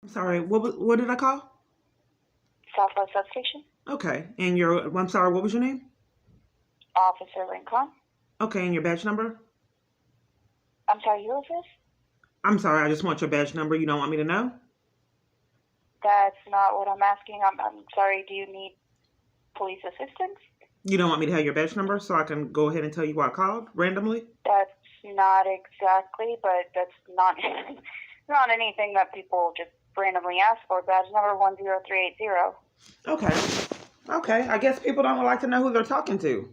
Sorry, what did I call? Southwest Substation. Okay, and I'm sorry, what was your name? Officer Lincoln. Okay, and your badge number? I'm sorry, who is this? I'm sorry, I just want your badge number. You don't want me to know? That's not what I'm asking. I'm sorry, do you need police assistance? You don't want me to have your badge number so I can go ahead and tell you why I called randomly? That's not exactly, but that's not not anything that people just randomly ask for. Badge number 10380. Okay, I guess people don't like to know who they're talking to.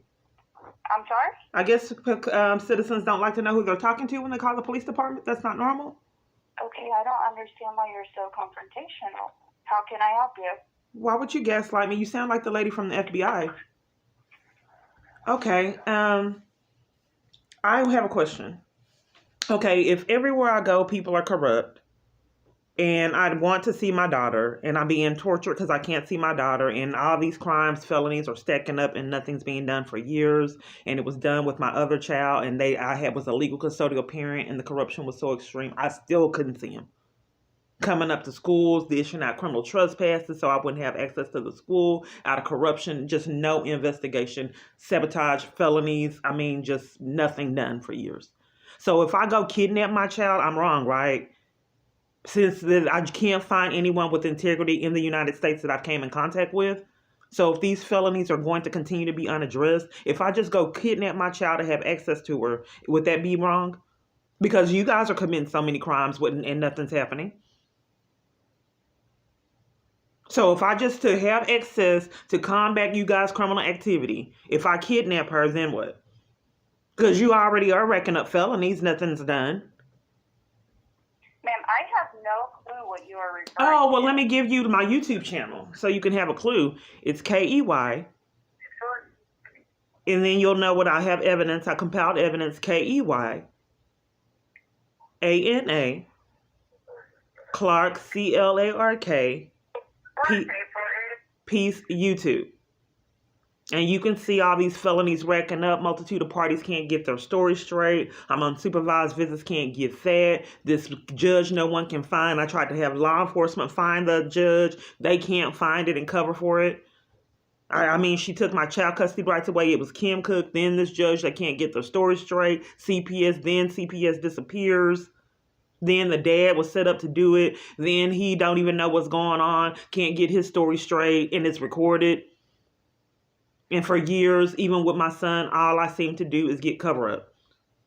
I'm sorry? I guess citizens don't like to know who they're talking to when they call the police department. That's not normal. Okay, I don't understand why you're so confrontational. How can I help you? Why would you gaslight me? You sound like the lady from the FBI. Okay, I have a question. Okay, if everywhere I go people are corrupt and I want to see my daughter and I'm being tortured because I can't see my daughter and all these crimes, felonies are stacking up and nothing's being done for years, and it was done with my other child and I was a legal custodial parent and the corruption was so extreme I still couldn't see him. Coming up to schools, dishing out criminal trespasses so I wouldn't have access to the school, out of corruption, just no investigation, sabotage, felonies, just nothing done for years. So if I go kidnap my child, I'm wrong, right? Since I can't find anyone with integrity in the United States that I've came in contact with. So if these felonies are going to continue to be unaddressed, if I just go kidnap my child to have access to her, would that be wrong? Because you guys are committing so many crimes and nothing's happening. So if I just to have access to combat you guys' criminal activity, if I kidnap her, then what? Because you already are racking up felonies, nothing's done. Ma'am, I have no clue what you are referring to. Oh, well, let me give you my YouTube channel so you can have a clue. It's Key. And then you'll know what I have evidence. I compiled evidence Keyana. Clark, Clark. Peace YouTube. And you can see all these felonies racking up. Multitude of parties can't get their story straight. I'm unsupervised visits, can't get fed. This judge no one can find. I tried to have law enforcement find the judge. They can't find it and cover for it. She took my child custody rights away. It was Kim Cook, then this judge. They can't get their story straight. CPS disappears. Then the dad was set up to do it. Then he don't even know what's going on. Can't get his story straight, and it's recorded. And for years, even with my son, all I seem to do is get cover up.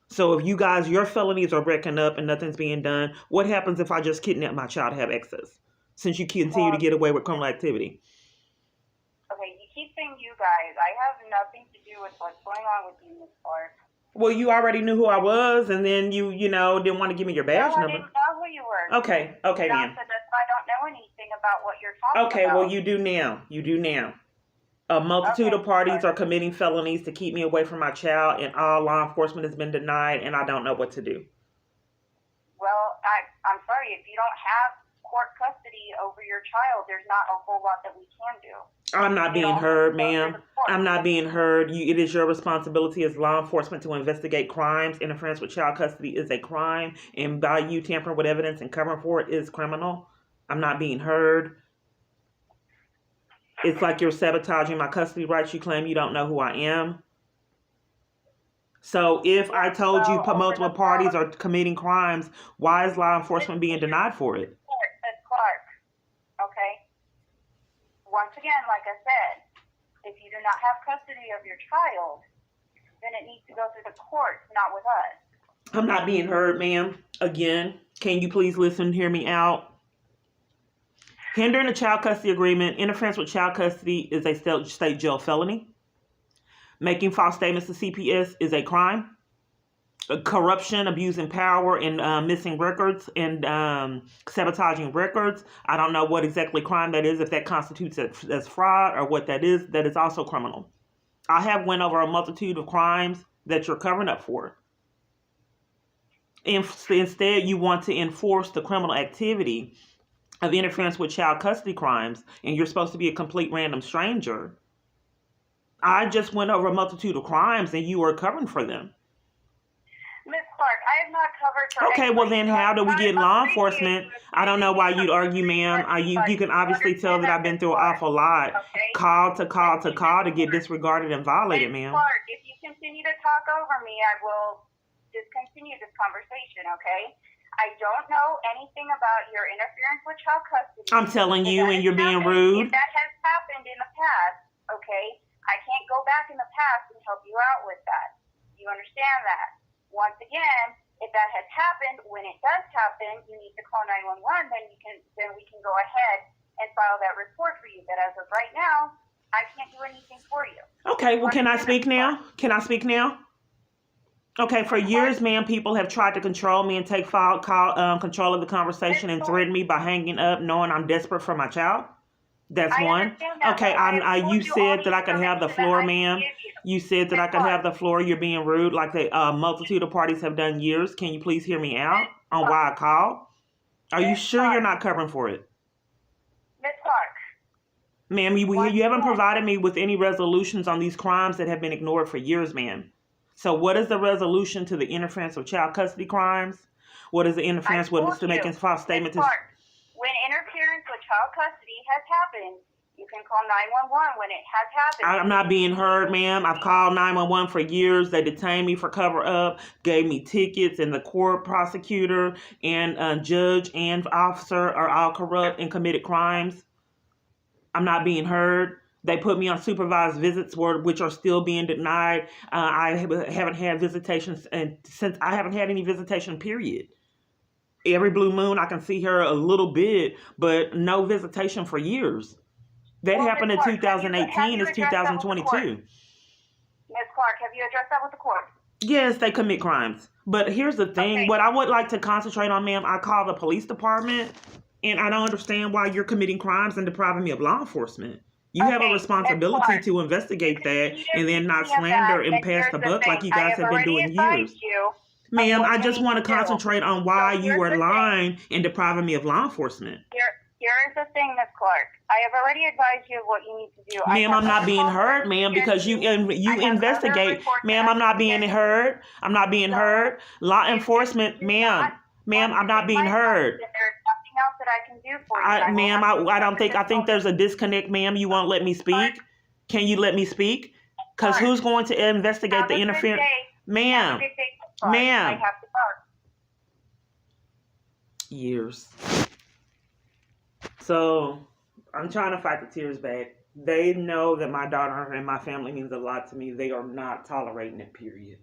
So if you guys, your felonies are breaking up and nothing's being done, what happens if I just kidnap my child to have access? Since you continue to get away with criminal activity. Okay, you keep saying you guys. I have nothing to do with what's going on with you, Ms. Clark. Well, you already knew who I was, and then you didn't want to give me your badge number. I didn't know who you were. Okay, That's ma'am. why I don't know anything about what you're talking about. Okay, well, you do now. A multitude of parties are committing felonies to keep me away from my child, and all law enforcement has been denied, and I don't know what to do. Well, I'm sorry. If you don't have court custody over your child, there's not a whole lot that we can do. I'm not being heard, ma'am. I'm not being heard. It is your responsibility as law enforcement to investigate crimes. Interference with child custody is a crime, and by you tampering with evidence and covering for it is criminal. I'm not being heard. It's like you're sabotaging my custody rights. You claim you don't know who I am. So if I told you multiple parties are committing crimes, why is law enforcement being denied for it? Ms. Clark, okay? Once again, like I said, if you do not have custody of your child, then it needs to go through the courts, not with us. I'm not being heard, ma'am. Again, can you please listen, hear me out? Hindering a child custody agreement, interference with child custody is a state jail felony. Making false statements to CPS is a crime. Corruption, abusing power, and missing records and sabotaging records. I don't know what exactly crime that is, if that constitutes as fraud or what that is also criminal. I have went over a multitude of crimes that you're covering up for. Instead, you want to enforce the criminal activity of interference with child custody crimes, and you're supposed to be a complete random stranger. I just went over a multitude of crimes, and you are covering for them. Ms. Clark, I am not covered for Okay, well then how do we I get law appreciate enforcement? you I don't know why you'd argue, agreeing ma'am. with me, You but can obviously tell understand that that, I've been Ms. through an Clark, awful lot. okay? Call to call to Ms. call to get Clark, disregarded and violated, Ms. ma'am. Clark, if you continue to talk over me, I will discontinue this conversation, okay? I don't know anything about your interference with child custody. I'm telling If you, that and has you're being happened- rude. If that has happened in the past, okay, I can't go back in the past and help you out with that. You understand that? Once again, if that has happened, when it does happen, you need to call 911. Then we can go ahead and file that report for you. But as of right now, I can't do anything for you. Okay, well, can I speak now? Can I speak now? Okay, for years, ma'am, people have tried to control me and take control of the conversation and threaten me by hanging up, knowing I'm desperate for my child. That's I one. understand that, Okay, but I have told you you all said the that I could have the information that floor, I can ma'am. give you. You said that I Ms. could Clark, have the floor. You're being rude, like the multitude of parties have done years. Can you please hear me out on why I called? Are you Ms. sure Clark. you're not covering for it? Ms. Clark, Ma'am, you Once haven't again- provided me with any resolutions on these crimes that have been ignored for years, ma'am. So what is the resolution to the interference with child custody crimes? What is the interference with told making you, false statements? Ms. Clark, when interference with child custody has happened, you can call 911 when it has happened. I'm not being heard, ma'am. I've called 911 for years. They detained me for cover up, gave me tickets, and the court prosecutor and judge and officer are all corrupt and committed crimes. I'm not being heard. They put me on supervised visits, which are still being denied. I haven't had visitations, and since I haven't had any visitation, period. Every blue moon, I can see her a little bit, but no visitation for years. That Well, happened in Ms. Clark, have you 2018. It's addressed that with the court? 2022. Ms. Clark, have you addressed that with the court? Yes, they commit crimes. But here's the thing. Okay. What I would like to concentrate on, ma'am, I call the police department, and I don't understand why you're committing crimes and depriving me of law enforcement. You have a Okay, Ms. responsibility Clark, to investigate that and then not Speaking of slander that, and pass here's the the buck like thing. you guys I have been already doing advised years. you of Ma'am, what I you just need want to to do. concentrate on why So you here's are the thing. lying and depriving me of law enforcement. Here is the thing, Ms. Clark. I have already advised you of what you need to do. Ma'am, I'm not being heard, ma'am, because you investigate. Ma'am, I'm not being heard. I'm not being heard. Law enforcement, ma'am, I'm not being heard. There's nothing else that I can do for you. Ma'am, I don't think, I think there's a disconnect, ma'am. You won't let me speak. Can you let me speak? Because who's going to investigate the interference? Ma'am, ma'am. I have to go. Years. So I'm trying to fight the tears back. They know that my daughter and my family means a lot to me. They are not tolerating it, period.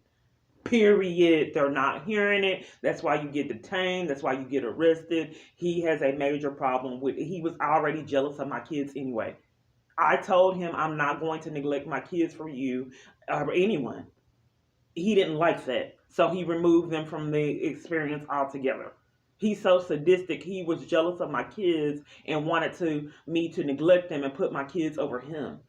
Period. They're not hearing it. That's why you get detained. That's why you get arrested. He has a major problem with it. He was already jealous of my kids anyway. I told him I'm not going to neglect my kids for you or anyone. He didn't like that. So he removed them from the experience altogether. He's so sadistic. He was jealous of my kids and wanted me to neglect them and put my kids over him.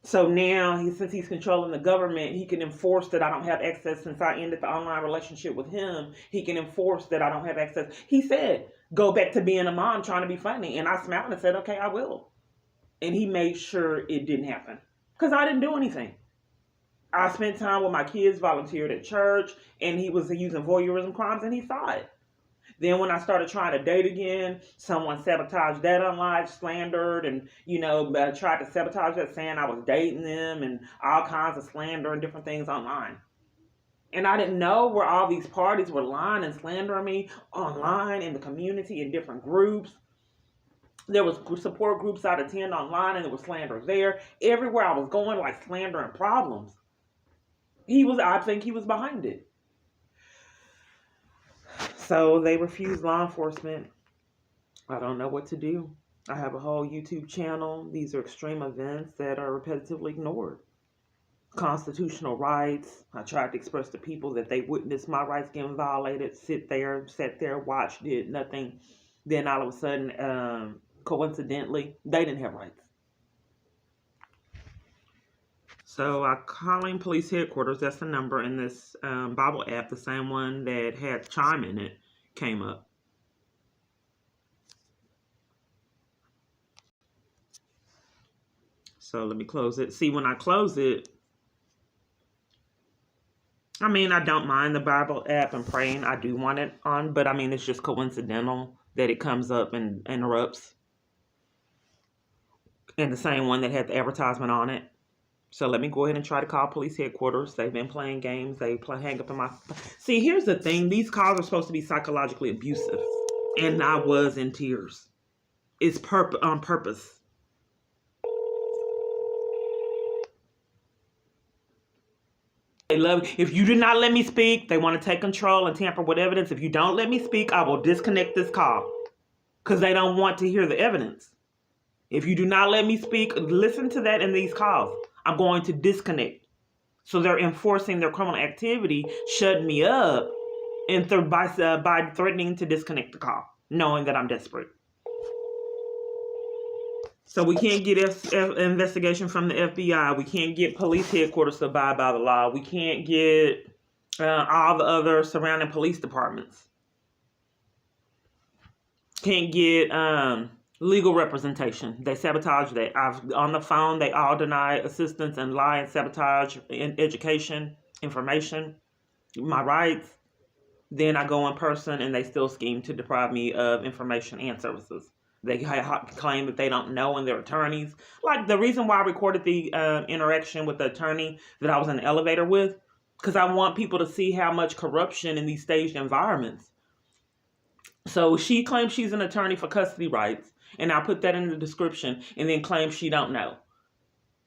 So now, since he's controlling the government, he can enforce that I don't have access. Since I ended the online relationship with him, he can enforce that I don't have access. He said, go back to being a mom trying to be funny. And I smiled and said, okay, I will. And he made sure it didn't happen. Because I didn't do anything. I spent time with my kids, volunteered at church, and he was using voyeurism crimes, and he saw it. Then when I started trying to date again, someone sabotaged that online, slandered, and, tried to sabotage that, saying I was dating them, and all kinds of slander and different things online. And I didn't know where all these parties were lying and slandering me online in the community in different groups. There was support groups I'd attend online, and there was slander there. Everywhere I was going, like slander and problems. I think he was behind it. So they refused law enforcement. I don't know what to do. I have a whole YouTube channel. These are extreme events that are repetitively ignored. Constitutional rights. I tried to express to people that they witnessed my rights getting violated. Sat there, watched, did nothing. Then all of a sudden, coincidentally, they didn't have rights. So I calling police headquarters. That's the number in this Bible app. The same one that had chime in it came up. So let me close it. See, when I close it, I mean, I don't mind the Bible app and praying. I do want it on, but I mean, it's just coincidental that it comes up and interrupts. And the same one that had the advertisement on it. So let me go ahead and try to call police headquarters. They've been playing games. Hang up in my. See, here's the thing. These calls are supposed to be psychologically abusive, and I was in tears. It's on purpose. They love. If you do not let me speak, they want to take control and tamper with evidence. If you don't let me speak, I will disconnect this call because they don't want to hear the evidence. If you do not let me speak, listen to that in these calls. I'm going to disconnect. So they're enforcing their criminal activity, shutting me up, and by threatening to disconnect the call, knowing that I'm desperate. So we can't get investigation from the FBI. We can't get police headquarters to abide by the law. We can't get all the other surrounding police departments. Can't get legal representation. They sabotage that. On the phone, they all deny assistance and lie and sabotage in education, information, my rights. Then I go in person and they still scheme to deprive me of information and services. They claim that they don't know and they're attorneys. Like the reason why I recorded the interaction with the attorney that I was in the elevator with, because I want people to see how much corruption in these staged environments. So she claims she's an attorney for custody rights, and I put that in the description, and then claims she don't know.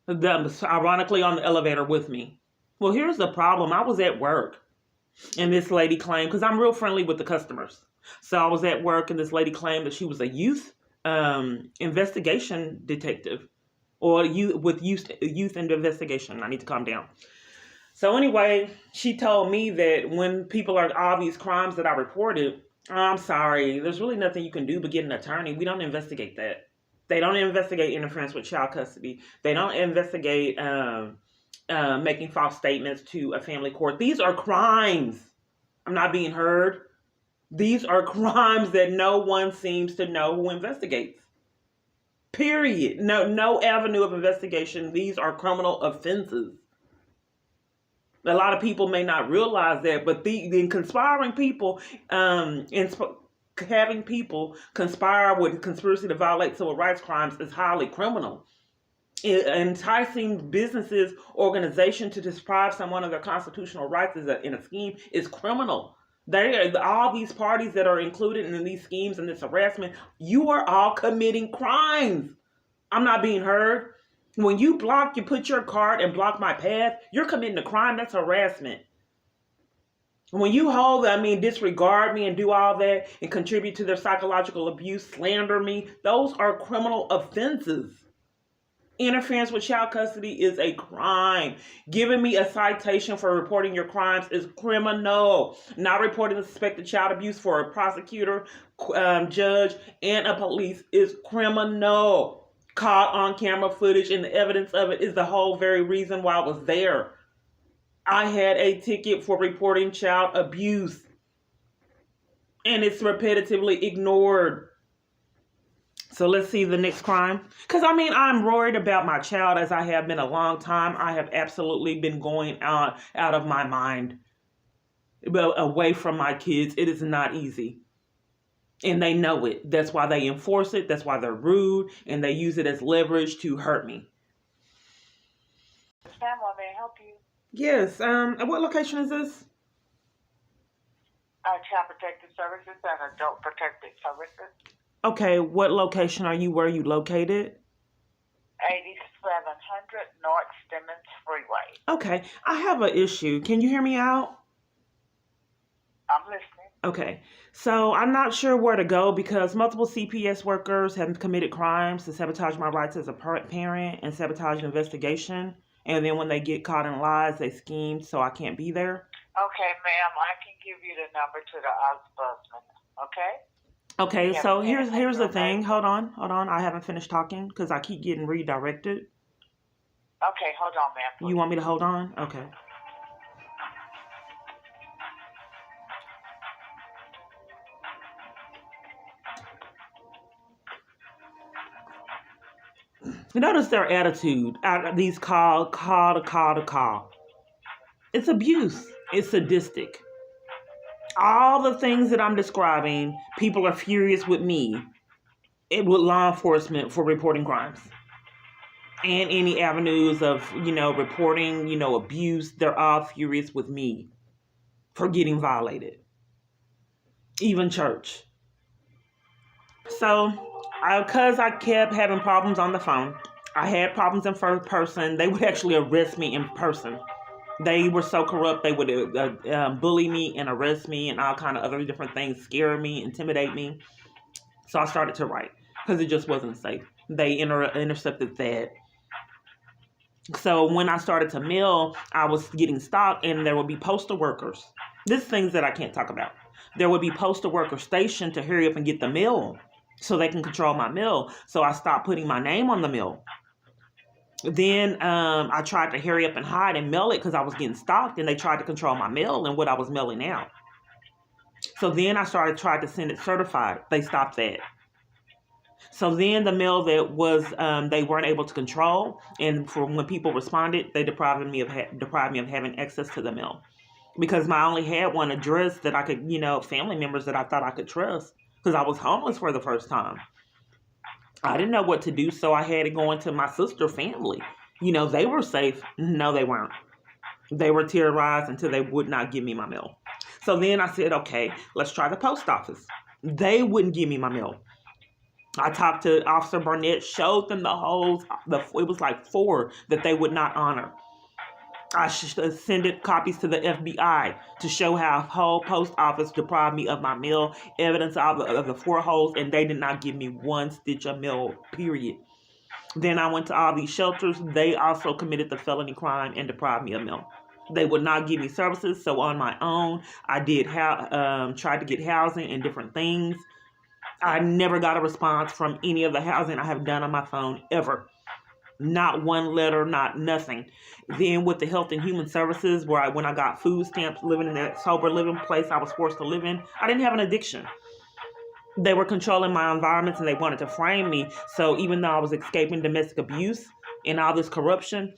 Ironically, on the elevator with me. Well, here's the problem. I was at work, and this lady claimed, because I'm real friendly with the customers. So I was at work, and this lady claimed that she was a youth investigation detective, or with youth investigation. I need to calm down. So anyway, she told me that when people are all these crimes that I reported, I'm sorry, there's really nothing you can do but get an attorney. We don't investigate that. They don't investigate interference with child custody. They don't investigate making false statements to a family court. These are crimes. I'm not being heard. These are crimes that no one seems to know who investigates. Period. No avenue of investigation. These are criminal offenses. A lot of people may not realize that, but the conspiring people, having people conspire with conspiracy to violate civil rights crimes is highly criminal. Enticing businesses, organizations to deprive someone of their constitutional rights in a scheme is criminal. All these parties that are included in these schemes and this harassment, you are all committing crimes. I'm not being heard. When you put your card and block my path, you're committing a crime. That's harassment. When you disregard me and do all that and contribute to their psychological abuse, slander me, those are criminal offenses. Interference with child custody is a crime. Giving me a citation for reporting your crimes is criminal. Not reporting the suspected child abuse for a prosecutor, judge, and a police is criminal. Caught on camera footage and the evidence of it is the whole very reason why I was there. I had a ticket for reporting child abuse, and it's repetitively ignored. So let's see the next crime. Because I'm worried about my child, as I have been a long time. I have absolutely been going out of my mind, away from my kids. It is not easy. And they know it. That's why they enforce it. That's why they're rude. And they use it as leverage to hurt me. Sam, may I help you? Yes. What location is this? Child Protective Services and Adult Protective Services. Okay. What location are you? Where are you located? 8700 North Stemmons Freeway. Okay. I have an issue. Can you hear me out? I'm listening. Okay, so I'm not sure where to go because multiple CPS workers have committed crimes to sabotage my rights as a parent and sabotage an investigation. And then when they get caught in lies, they scheme so I can't be there. Okay, ma'am, I can give you the number to the ombudsman, okay? Okay, so here's the thing. Hold on. I haven't finished talking because I keep getting redirected. Okay, hold on, ma'am. Please. You want me to hold on? Okay. Notice their attitude. These call. It's abuse. It's sadistic. All the things that I'm describing, people are furious with me, with law enforcement for reporting crimes. And any avenues of, reporting, abuse, they're all furious with me for getting violated. Even church. So, because I kept having problems on the phone, I had problems in first person. They would actually arrest me in person. They were so corrupt, they would bully me and arrest me and all kind of other different things, scare me, intimidate me. So I started to write because it just wasn't safe. They intercepted that. So when I started to mail, I was getting stopped, and there would be postal workers. This is things that I can't talk about. There would be postal workers stationed to hurry up and get the mail so they can control my mail. So I stopped putting my name on the mail. Then I tried to hurry up and hide and mail it because I was getting stopped, and they tried to control my mail and what I was mailing out. So then I tried to send it certified. They stopped that. So then the mail that was they weren't able to control, and for when people responded, they deprived me of having access to the mail, because I only had one address that I could, family members that I thought I could trust, because I was homeless for the first time. I didn't know what to do, so I had to go into my sister's family. They were safe. No, they weren't. They were terrorized until they would not give me my mail. So then I said, okay, let's try the post office. They wouldn't give me my mail. I talked to Officer Burnett, showed them it was like 4 that they would not honor. I sent copies to the FBI to show how whole post office deprived me of my mail, evidence of the 4 holes, and they did not give me 1 stitch of mail, period. Then I went to all these shelters. They also committed the felony crime and deprived me of mail. They would not give me services, so on my own, I did tried to get housing and different things. I never got a response from any of the housing I have done on my phone, ever. Not one letter, not nothing. Then with the Health and Human Services, when I got food stamps, living in that sober living place I was forced to live in, I didn't have an addiction. They were controlling my environments, and they wanted to frame me. So even though I was escaping domestic abuse and all this corruption,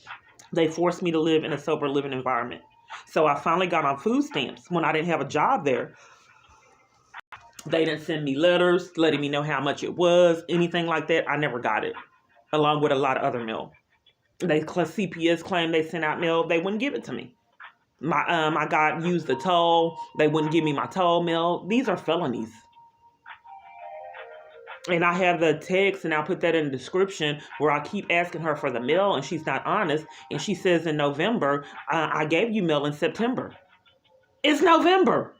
they forced me to live in a sober living environment. So I finally got on food stamps when I didn't have a job there. They didn't send me letters letting me know how much it was, anything like that. I never got it, along with a lot of other mail. CPS claimed they sent out mail. They wouldn't give it to me. I used the toll. They wouldn't give me my toll mail. These are felonies. And I have the text, and I'll put that in the description, where I keep asking her for the mail, and she's not honest. And she says in November, I gave you mail in September. It's November.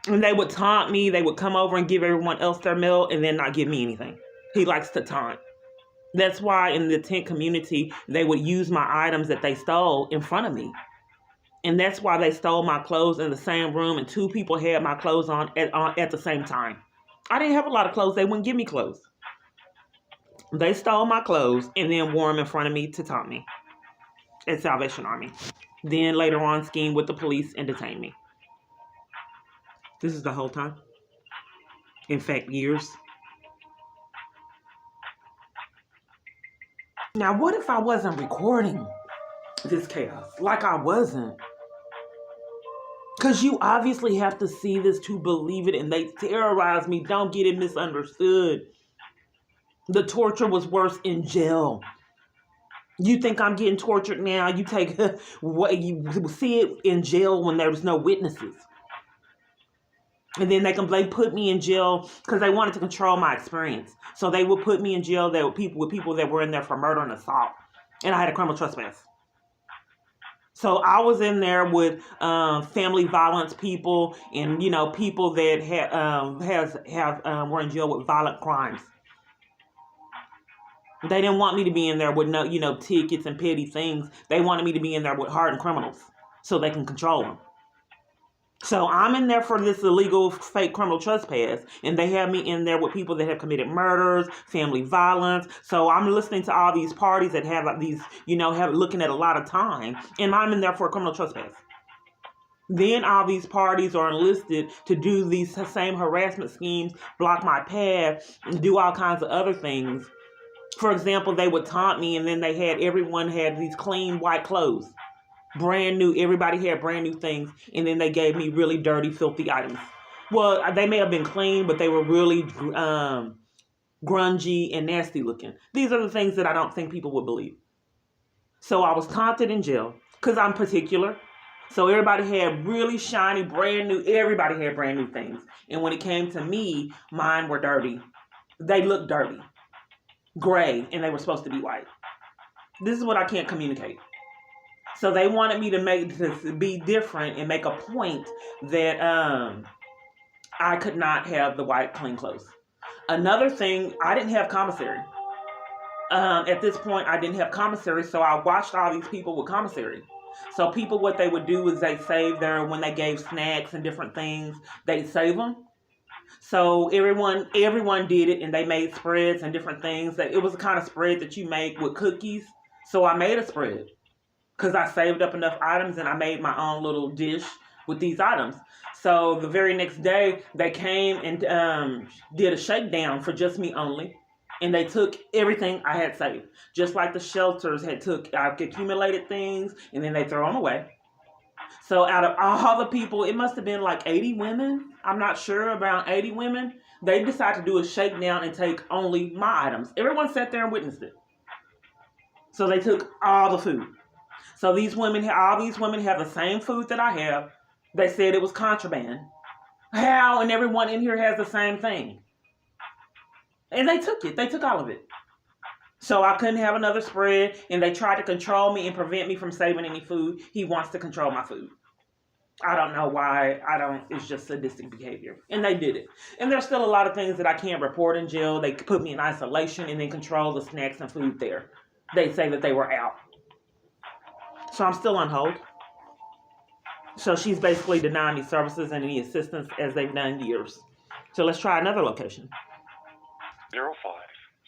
And they would taunt me. They would come over and give everyone else their mail and then not give me anything. He likes to taunt. That's why in the tent community, they would use my items that they stole in front of me. And that's why they stole my clothes in the same room, and 2 people had my clothes on at the same time. I didn't have a lot of clothes. They wouldn't give me clothes. They stole my clothes and then wore them in front of me to taunt me at Salvation Army. Then later on schemed with the police and detained me. This is the whole time. In fact, years. Now, what if I wasn't recording this chaos? Like I wasn't. Because you obviously have to see this to believe it, and they terrorized me. Don't get it misunderstood. The torture was worse in jail. You think I'm getting tortured now? You take what you see it in jail when there's no witnesses. And then they put me in jail because they wanted to control my experience. So they would put me in jail with people that were in there for murder and assault. And I had a criminal trespass. So I was in there with family violence people, and people that were in jail with violent crimes. They didn't want me to be in there with no tickets and petty things. They wanted me to be in there with hardened criminals so they can control them. So I'm in there for this illegal fake criminal trespass, and they have me in there with people that have committed murders, family violence. So I'm listening to all these parties that have these, looking at a lot of time, and I'm in there for a criminal trespass. Then all these parties are enlisted to do these same harassment schemes, block my path, and do all kinds of other things. For example, they would taunt me, and then everyone had these clean white clothes. Brand new. Everybody had brand new things. And then they gave me really dirty, filthy items. Well, they may have been clean, but they were really grungy and nasty looking. These are the things that I don't think people would believe. So I was taunted in jail because I'm particular. So everybody had really shiny, brand new, everybody had brand new things. And when it came to me, mine were dirty. They looked dirty, gray, and they were supposed to be white. This is what I can't communicate. So they wanted me to be different and make a point that I could not have the white clean clothes. Another thing, I didn't have commissary. At this point, I didn't have commissary, so I watched all these people with commissary. So people, what they would do is they save when they gave snacks and different things, they'd save them. So everyone did it, and they made spreads and different things. It was a kind of spread that you make with cookies. So I made a spread because I saved up enough items, and I made my own little dish with these items. So the very next day, they came and did a shakedown for just me only. And they took everything I had saved. Just like the shelters I've accumulated things, and then they throw them away. So out of all the people, it must have been like 80 women. I'm not sure, around 80 women. They decided to do a shakedown and take only my items. Everyone sat there and witnessed it. So they took all the food. So all these women have the same food that I have. They said it was contraband. How? And everyone in here has the same thing. And they took it. They took all of it. So I couldn't have another spread, and they tried to control me and prevent me from saving any food. He wants to control my food. I don't know why. It's just sadistic behavior. And they did it. And there's still a lot of things that I can't report in jail. They put me in isolation and then control the snacks and food there. They say that they were out. So I'm still on hold. So she's basically denying me services and any assistance as they've done years. So let's try another location. 05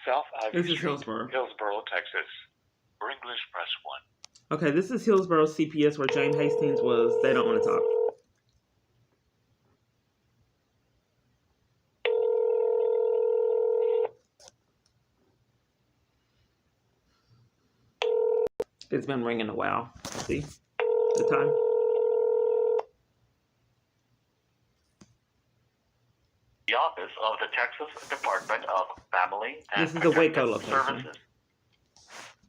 South Ivy This is Street, Hillsborough. Hillsborough, Texas. For English, press 1. Okay, this is Hillsborough CPS where James Hastings was. They don't want to talk. It's been ringing a while. See the time? The office of the Texas Department of Family and This is the Waco Protective location. Services.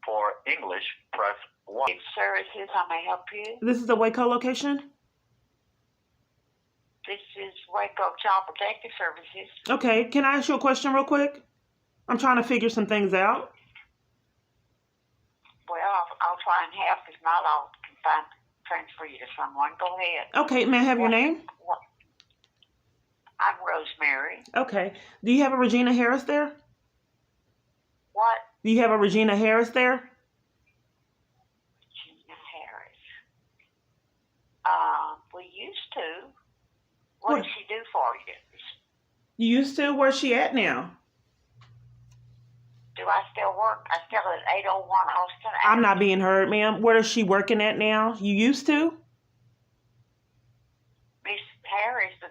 For English, press 1. Services, how may I help you? This is the Waco location? This is Waco Child Protective Services. Okay, can I ask you a question real quick? I'm trying to figure some things out. Well, I'll try and help. If not, I'll transfer you to someone. Go ahead. Okay, may I have your name? I'm Rosemary. Okay. Do you have a Regina Harris there? What? Do you have a Regina Harris there? Regina Harris. We used to. What does she do for you? You used to? Where's she at now? Do I still work? I still at 801 Austin Avenue. I'm not being heard, ma'am. Where is she working at now? You used to? Miss Harris, the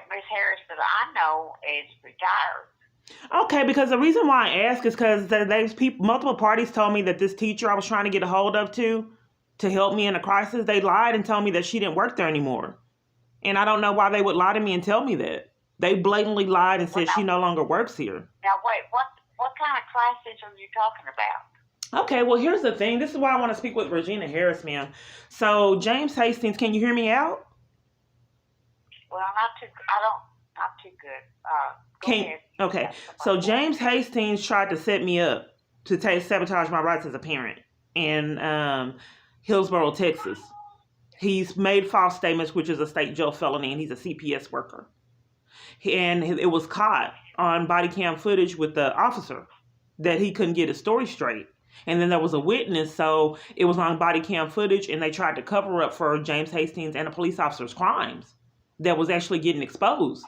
Miss Harris that I know is retired. Okay, because the reason why I ask is because there's multiple parties told me that this teacher I was trying to get a hold of to help me in a crisis, they lied and told me that she didn't work there anymore. And I don't know why they would lie to me and tell me that. They blatantly lied and said she no longer works here. Now, wait, what kind of crisis are you talking about? Okay, well, here's the thing. This is why I want to speak with Regina Harris, ma'am. So, James Hastings, can you hear me out? Well, not too good. Go ahead. Okay, so James Hastings tried to set me up to sabotage my rights as a parent in Hillsborough, Texas. He's made false statements, which is a state jail felony, and he's a CPS worker. And it was caught on body cam footage with the officer that he couldn't get his story straight. And then there was a witness, so it was on body cam footage, and they tried to cover up for James Hastings and a police officer's crimes that was actually getting exposed.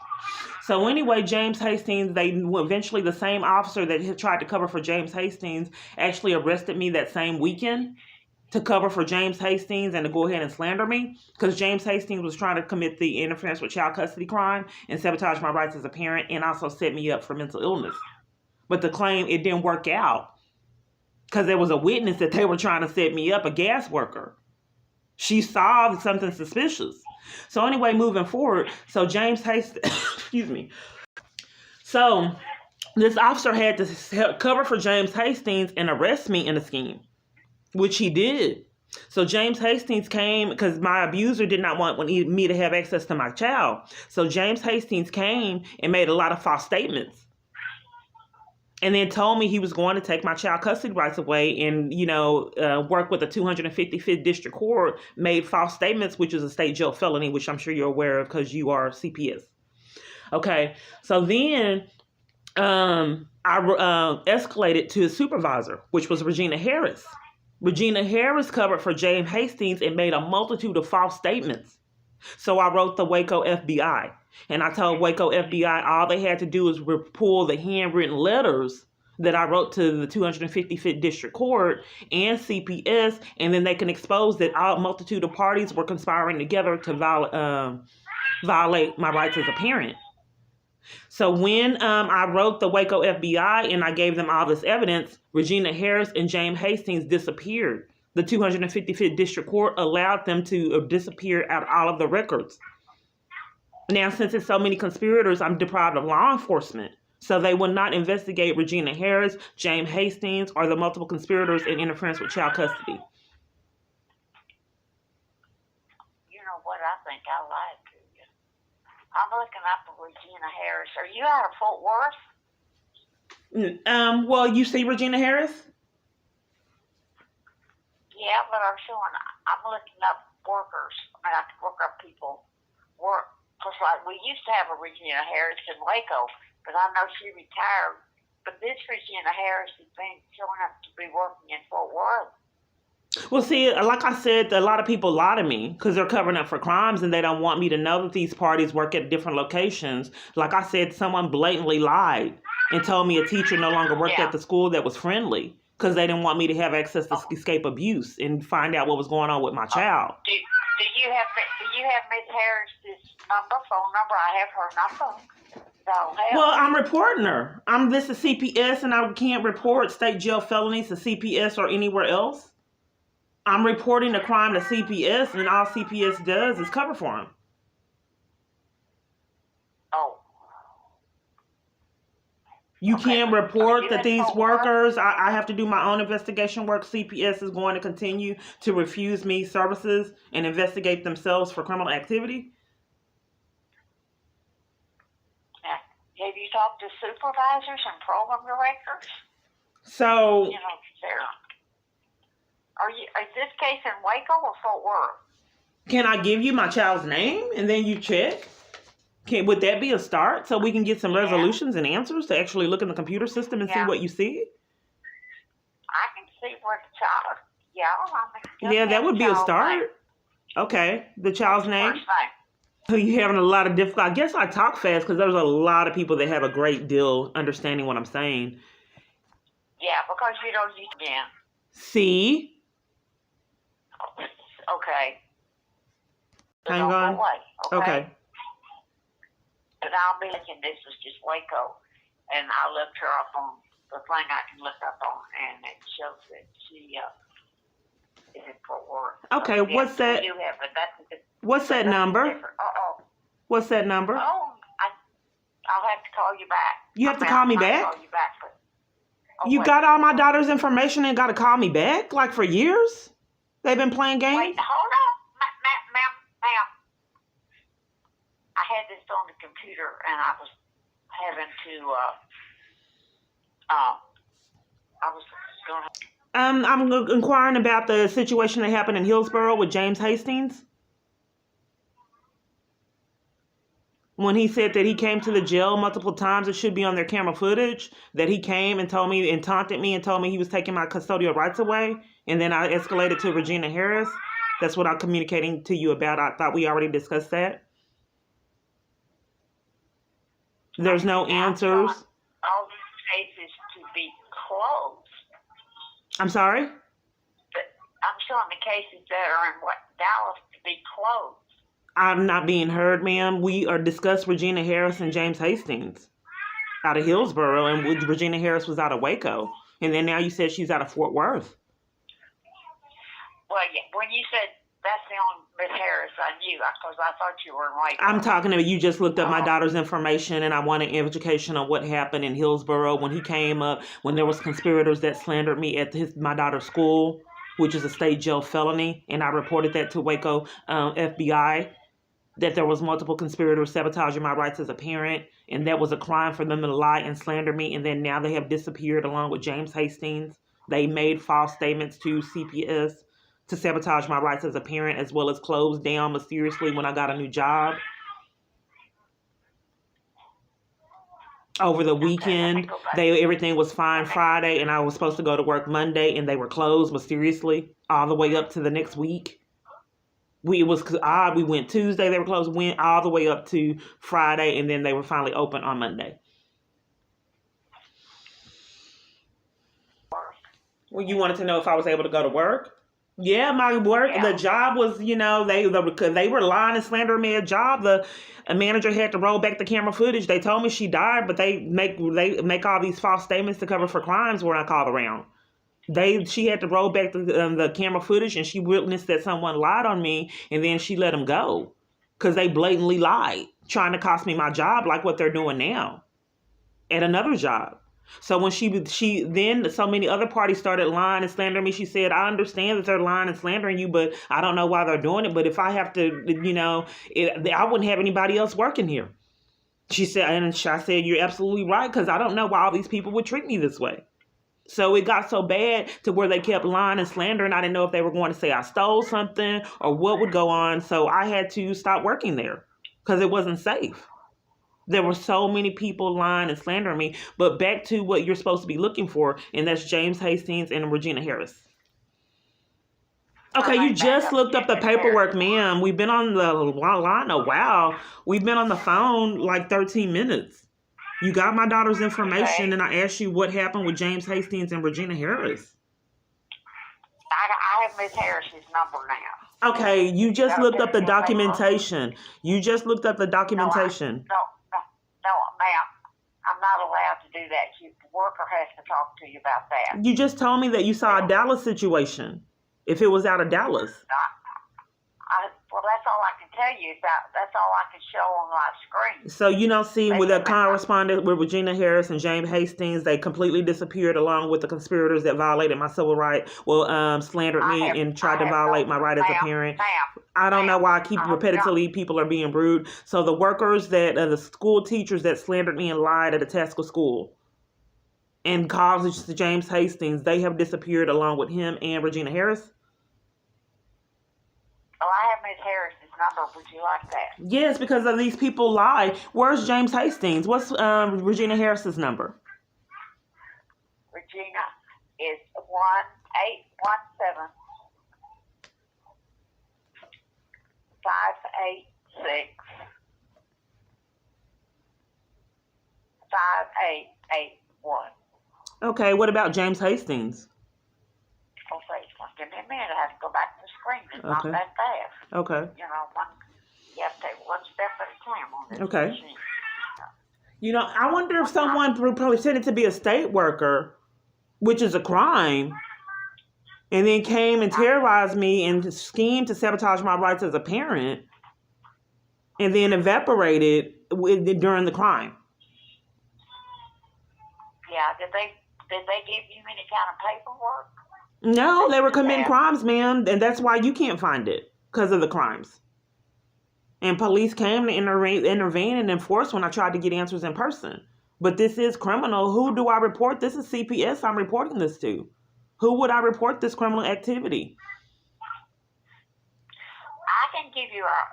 So anyway, James Hastings, eventually the same officer that had tried to cover for James Hastings actually arrested me that same weekend to cover for James Hastings and to go ahead and slander me, because James Hastings was trying to commit the interference with child custody crime and sabotage my rights as a parent, and also set me up for mental illness. But the claim, it didn't work out because there was a witness that they were trying to set me up, a gas worker. She saw something suspicious. So anyway, moving forward, so James Hastings, excuse me. So this officer had to cover for James Hastings and arrest me in a scheme, which he did. So James Hastings came because my abuser did not want me to have access to my child. So James Hastings came and made a lot of false statements. And then told me he was going to take my child custody rights away and, work with the 255th District Court, made false statements, which is a state jail felony, which I'm sure you're aware of because you are CPS. Okay, so then I escalated to his supervisor, which was Regina Harris. Regina Harris covered for James Hastings and made a multitude of false statements. So I wrote the Waco FBI. And I told Waco FBI all they had to do is pull the handwritten letters that I wrote to the 255th District Court and CPS, and then they can expose that a multitude of parties were conspiring together to violate my rights as a parent. So when I wrote the Waco FBI and I gave them all this evidence, Regina Harris and James Hastings disappeared. The 255th District Court allowed them to disappear out of all of the records. Now, since there's so many conspirators, I'm deprived of law enforcement. So they will not investigate Regina Harris, James Hastings, or the multiple conspirators in interference with child custody. You know what I think I lied to you. I'm looking up for Regina Harris. Are you out of Fort Worth? Well, you see Regina Harris? Yeah, but I'm looking up workers. I have to look up people. Just like we used to have a Regina Harris in Waco, but I know she retired. But this Regina Harris has been showing up to be working in Fort Worth. Well, see, like I said, a lot of people lie to me because they're covering up for crimes and they don't want me to know that these parties work at different locations. Like I said, someone blatantly lied and told me a teacher no longer worked at the school that was friendly because they didn't want me to have access to escape abuse and find out what was going on with my child. Do you have Miss Harris's phone number? I have her number. Well, I'm reporting her. This is CPS, and I can't report state jail felonies to CPS or anywhere else. I'm reporting the crime to CPS, and all CPS does is cover for him. Oh. You can't report that these workers, I have to do my own investigation work. CPS is going to continue to refuse me services and investigate themselves for criminal activity. Have you talked to supervisors and program directors? So, is this case in Waco or Fort Worth? Can I give you my child's name and then you check? Would that be a start so we can get some resolutions and answers to actually look in the computer system and see what you see? I can see where the child, Yeah, that would be a start. Name. Okay, the child's name? First name. You're having a lot of difficulty. I guess I talk fast because there's a lot of people that have a great deal understanding what I'm saying. Yeah, because you don't use C. Okay. Hang on. Okay. But I'll be looking, this is just Waco, and I looked her up on the thing I can look up on, and it shows that she is in Fort Worth. Okay, so, what's that? What's that number? What's that number? Oh, I'll have to call you back. You have to call me back? Call you back, but, you got all my daughter's information and got to call me back? Like for years? They've been playing games? Wait, hold on. Ma'am. I had this on the computer, and I was having to, I'm inquiring about the situation that happened in Hillsborough with James Hastings. When he said that he came to the jail multiple times, it should be on their camera footage, that he came and told me and taunted me and told me he was taking my custodial rights away. And then I escalated to Regina Harris. That's what I'm communicating to you about. I thought we already discussed that. There's no answers. All these cases to be closed. I'm sorry? I'm showing the cases that are in Dallas to be closed. I'm not being heard, ma'am. We are discussed Regina Harris and James Hastings out of Hillsborough, and Regina Harris was out of Waco. And then now you said she's out of Fort Worth. Well, yeah, when you said that's the Miss Harris, I knew, because I thought you were in Waco. I'm talking about you just looked up my daughter's information, and I wanted education on what happened in Hillsborough when he came up, when there was conspirators that slandered me at my daughter's school, which is a state jail felony, and I reported that to Waco FBI, that there was multiple conspirators sabotaging my rights as a parent, and that was a crime for them to lie and slander me, and then now they have disappeared along with James Hastings. They made false statements to CPS to sabotage my rights as a parent, as well as closed down mysteriously when I got a new job. Over the weekend, everything was fine Friday, and I was supposed to go to work Monday, and they were closed mysteriously all the way up to the next week. It was odd. We went Tuesday, they were closed, went all the way up to Friday, and then they were finally open on Monday. Well, you wanted to know if I was able to go to work? Yeah, my work, the job was, they were lying and slandering me at job. The manager had to roll back the camera footage. They told me she died, but they make all these false statements to cover for crimes when I called around. She had to roll back the camera footage, and she witnessed that someone lied on me, and then she let them go because they blatantly lied, trying to cost me my job like what they're doing now at another job. So when then so many other parties started lying and slandering me, she said, I understand that they're lying and slandering you, but I don't know why they're doing it. But if I have to, I wouldn't have anybody else working here. She said, and I said, you're absolutely right, because I don't know why all these people would treat me this way. So it got so bad to where they kept lying and slandering. I didn't know if they were going to say I stole something or what would go on. So I had to stop working there because it wasn't safe. There were so many people lying and slandering me. But back to what you're supposed to be looking for, and that's James Hastings and Regina Harris. Okay, you just looked up the paperwork, ma'am. We've been on the line a while. We've been on the phone like 13 minutes. You got my daughter's information, and I asked you what happened with James Hastings and Regina Harris. I have Miss Harris's number now. Okay, you just looked up the documentation. You just looked up the documentation. No, ma'am. I'm not allowed to do that. The worker has to talk to you about that. You just told me that you saw a Dallas situation. If it was out of Dallas. Well, that's all I can tell you. That's all I can show on my screen. So you don't see with the correspondence with Regina Harris and James Hastings, they completely disappeared along with the conspirators that violated my civil right, slandered me and tried to violate my right as a parent. I don't know why I keep repetitively people are being rude. So the workers the school teachers that slandered me and lied at a Tasca school and caused James Hastings, they have disappeared along with him and Regina Harris. Oh, I have Miss Harris's number. Would you like that? Yes, because of these people lie. Where's James Hastings? What's Regina Harris's number? Regina is 1-817 586 5881. Okay, what about James Hastings? Give me a minute. I have to go back to the screen. It's not that fast. Okay. You have to take one step at a time on this machine. I wonder if someone pretended to be a state worker, which is a crime, and then came and terrorized me and schemed to sabotage my rights as a parent, and then evaporated during the crime. Yeah. Did they give you any kind of paperwork? No, they were committing crimes, ma'am, and that's why you can't find it, because of the crimes. And police came to intervene and enforce when I tried to get answers in person. But this is criminal. Who do I report? This is CPS I'm reporting this to. Who would I report this criminal activity? I can give you a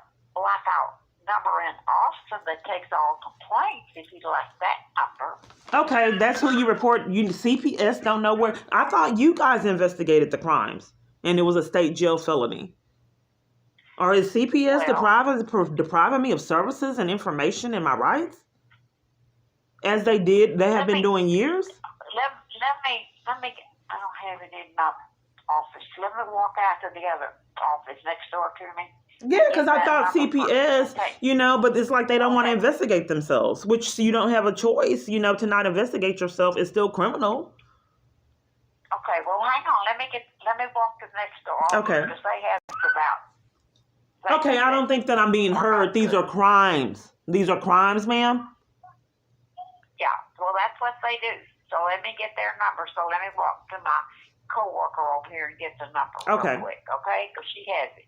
number in Austin that takes all complaints if you'd like that number. Okay, that's who you report. CPS don't know where. I thought you guys investigated the crimes, and it was a state jail felony. Or is CPS depriving me of services and information and my rights? As they have been doing years? Let me, I don't have it in my office. Let me walk out to the other office next door to me. Yeah, because I thought CPS, but it's like they don't want to investigate themselves, which you don't have a choice, to not investigate yourself is still criminal. Okay, well, hang on. Let me walk to the next door office. Okay. Because they have about Okay, I don't think that I'm being heard. These are crimes. These are crimes, ma'am. Yeah, well, that's what they do. So let me get their number. So let me walk to my coworker over here and get the number Okay. real quick, okay? Because she has it.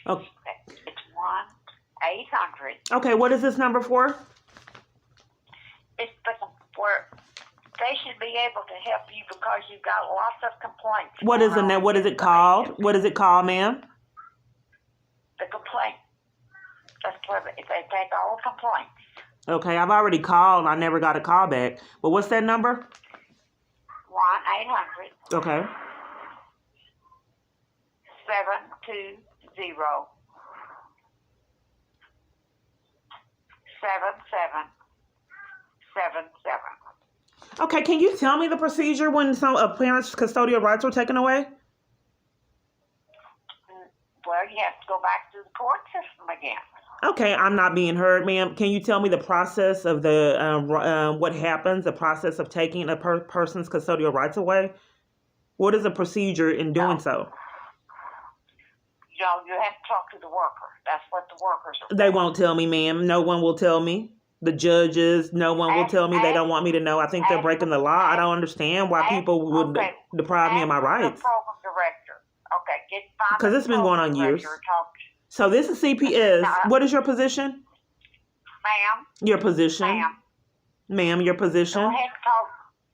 Okay. It's 1-800. Okay, what is this number for? It's where they should be able to help you because you've got lots of complaints. What is going on what is it called? What is it called, ma'am? The complaint. That's where they take all complaints. Okay, I've already called. I never got a call back. But what's that number? 1-800. Okay. 720 7777. Okay, can you tell me the procedure when some a parent's custodial rights were taken away? Well, you have to go back to the court system again. Okay, I'm not being heard, ma'am. Can you tell me the process of what happens, the process of taking a person's custodial rights away? What is the procedure in doing so? You know, you have to talk to the worker. That's what the workers are. They won't tell me, ma'am. No one will tell me. The judges, no one will tell me. They don't want me to know. I think they're breaking the law. I don't understand why people would deprive me of my rights. The program director. Okay, because it's been going on years. So this is CPS. What is your position? Ma'am. Your position. Ma'am, your position. Go ahead and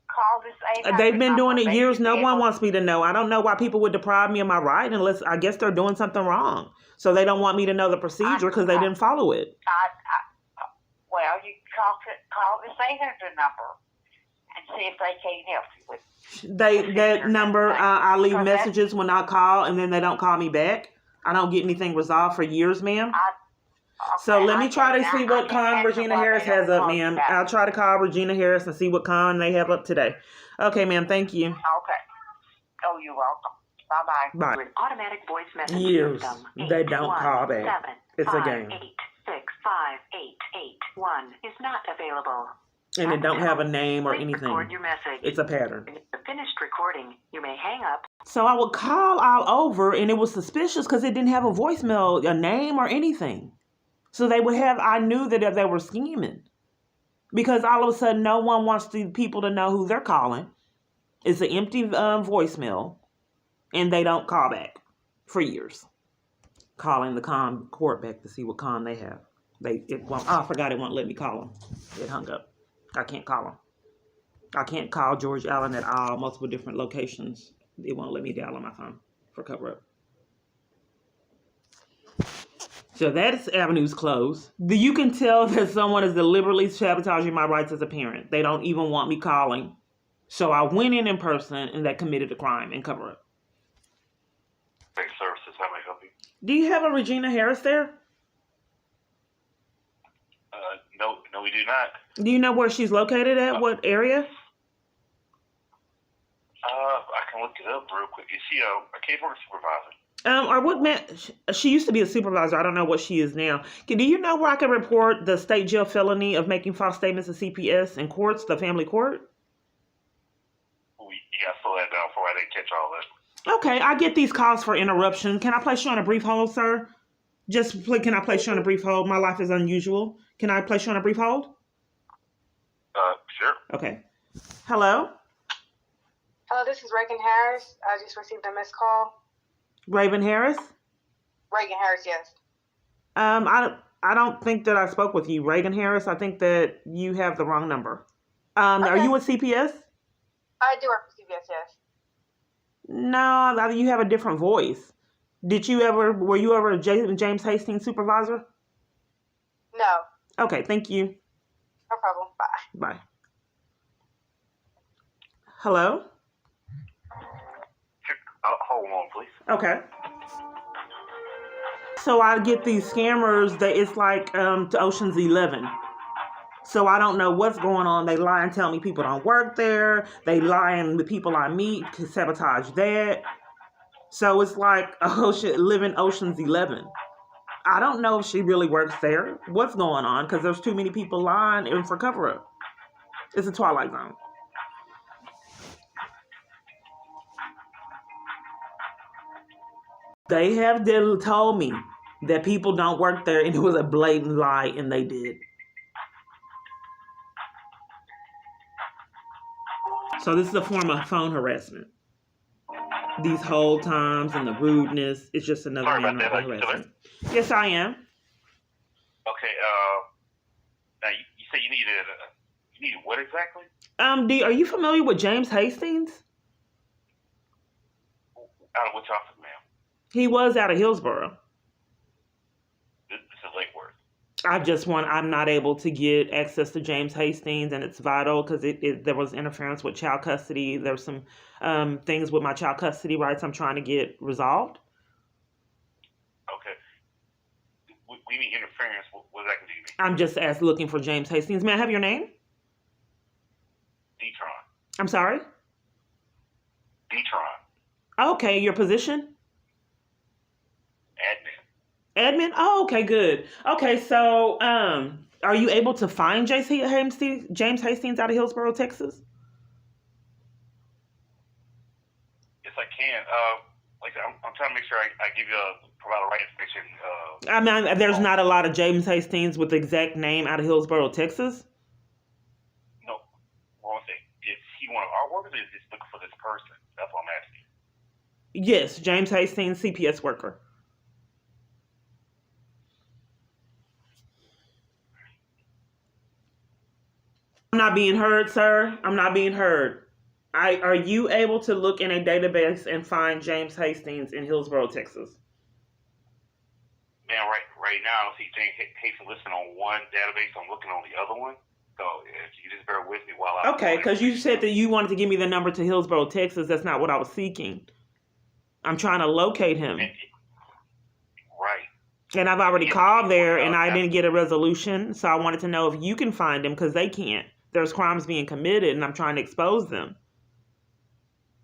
call this 800 They've been doing number. it years. No one wants me to know. I don't know why people would deprive me of my right unless I guess they're doing something wrong. So they don't want me to know the procedure because they didn't follow it. Well, you call this 800 number and see if they can help you with that number. I leave messages when I call, and then they don't call me back. I don't get anything resolved for years, ma'am. So let me try to see what con Regina Harris has up, ma'am. I'll try to call Regina Harris and see what con they have up today. Okay, ma'am. Thank you. Okay. Oh, you're welcome. Bye-bye. Bye. With automatic voice message Years. system. They don't call back. It's a game. 861 is not available. And it don't have a name or anything. Record your message. It's a pattern. When you've finished recording, you may hang up. So I would call all over, and it was suspicious because it didn't have a voicemail, a name, or anything. So they would have. I knew that they were scheming because all of a sudden, no one wants people to know who they're calling. It's an empty voicemail, and they don't call back for years. Calling the court back to see what con they have. I forgot it won't let me call them. It hung up. I can't call them. I can't call George Allen at all, multiple different locations. It won't let me dial on my phone for cover-up. So that avenue's closed. You can tell that someone is deliberately sabotaging my rights as a parent. They don't even want me calling. So I went in person and that committed a crime and cover-up. Thanks, services. How may I help you? Do you have a Regina Harris there? No, we do not. Do you know where she's located at? What area? I can look it up real quick. Is she a caseworker supervisor? Or what she used to be a supervisor. I don't know what she is now. Do you know where I can report the state jail felony of making false statements to CPS in courts, the family court? You got to slow that down for I didn't catch all that. Okay, I get these calls for interruption. Can I place you on a brief hold, sir? Can I place you on a brief hold? My life is unusual. Can I place you on a brief hold? Sure. Okay. Hello? Hello, this is Reagan Harris. I just received a missed call. Raven Harris? Reagan Harris, yes. I don't think that I spoke with you, Reagan Harris. I think that you have the wrong number. Are you with CPS? I do work for CPS, yes. No, you have a different voice. Were you ever a James Hastings supervisor? No. Okay, thank you. No problem. Bye. Bye. Hello? Hold on, please. Okay. So I get these scammers that it's like to Ocean's 11. So I don't know what's going on. They lie and tell me people don't work there. They lie and the people I meet to sabotage that. So it's like living Ocean's 11. I don't know if she really works there. What's going on? Because there's too many people lying and for cover-up. It's a Twilight Zone. They have told me that people don't work there, and it was a blatant lie, and they did. So this is a form of phone harassment. These hold times and the rudeness, it's just another Sorry about manner that. of Are you still harassment. Yes, I am. Okay. Now you say you needed what exactly? Are you familiar with James Hastings? Out of which office, ma'am? He was out of Hillsborough. This is Lake Worth. I'm not able to get access to James Hastings, and it's vital because there was interference with child custody. There's some things with my child custody rights I'm trying to get resolved. Okay. What do you mean interference? What exactly do you mean? I'm just looking for James Hastings. May I have your name? D-Tron. I'm sorry? D-Tron. Okay, your position? Admin. Admin? Oh, okay, good. Okay, so are you able to find James Hastings out of Hillsborough, Texas? Yes, I can. Like I said, I'm trying to make sure I provide the right information. I mean, there's not a lot of James Hastings with the exact name out of Hillsborough, Texas. No, wrong thing. Is he one of our workers, or is he looking for this person? That's what I'm asking. Yes, James Hastings, CPS worker. I'm not being heard, sir. I'm not being heard. Are you able to look in a database and find James Hastings in Hillsborough, Texas? Man, right now I don't see James Hastings listed on one database. I'm looking on the other one. So if you just bear with me while I... Okay, because you said that you wanted to give me the number to Hillsborough, Texas. That's not what I was seeking. I'm trying to locate him. Right. And I've already called there, and I didn't get a resolution. So I wanted to know if you can find him, because they can't. There's crimes being committed, and I'm trying to expose them.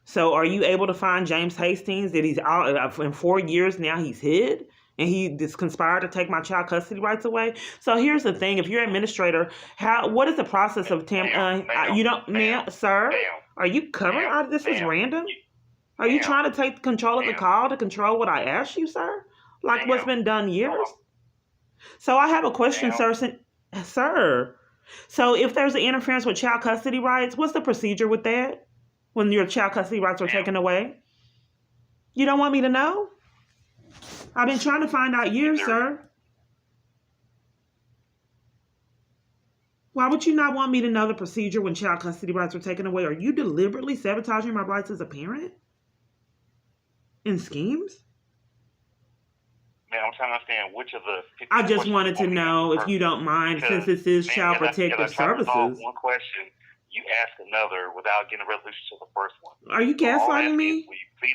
So are you able to find James Hastings that he's out in 4 years now he's hid? And he just conspired to take my child custody rights away. So here's the thing: if you're an administrator, what is the process of you don't, ma'am, sir? Are you covering? This is random. Are you trying to take control of the call to control what I asked you, sir? Like what's been done years? So I have a question, sir. Sir, so if there's an interference with child custody rights, what's the procedure with that? When your child custody rights are taken away? You don't want me to know? I've been trying to find out years, sir. Why would you not want me to know the procedure when child custody rights are taken away? Are you deliberately sabotaging my rights as a parent? In schemes? Man, I'm trying to understand which of the... I just wanted to know, if you don't mind, since this is Child Protective Services. One question, you ask another without getting a resolution to the first one. Are you gaslighting me?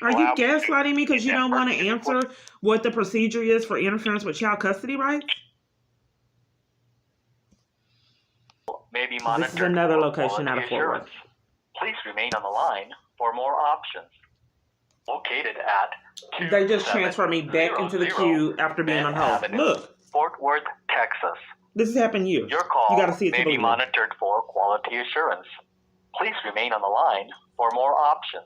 Are you gaslighting me because you don't want to answer what the procedure is for interference with child custody rights? Maybe This is another location out of Fort Worth. Please remain on the line for more options. Located at... They just transferred me back into the queue after being on hold. Look. Fort Worth, Texas. This has happened years. Your call you gotta see it may be monitored for quality assurance. Please remain on the line for more options.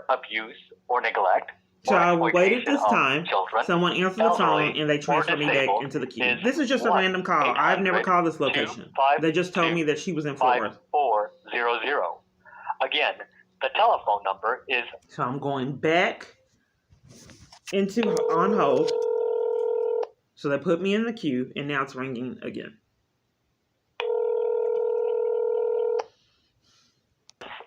Abuse or neglect. So I waited this time. Someone answered the phone and they transferred me back into the queue. This is just a random call. I've never called this location. They just told me that she was in Fort Worth. 5400. Again, the telephone number is... So I'm going back into on hold. So they put me in the queue and now it's ringing again.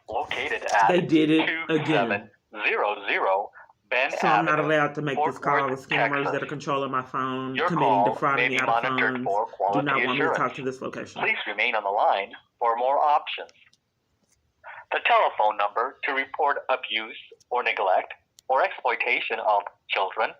Located at... They did it again. 2700 Ben So I'm not Avenue, allowed to make this call. The scammers Texas. that are controlling my phone, Your committing, call defrauding may me be out of monitored funds, for do quality not want me to assurance. talk to this location. Please remain on the line for more options. The telephone number to report abuse or neglect or exploitation of children,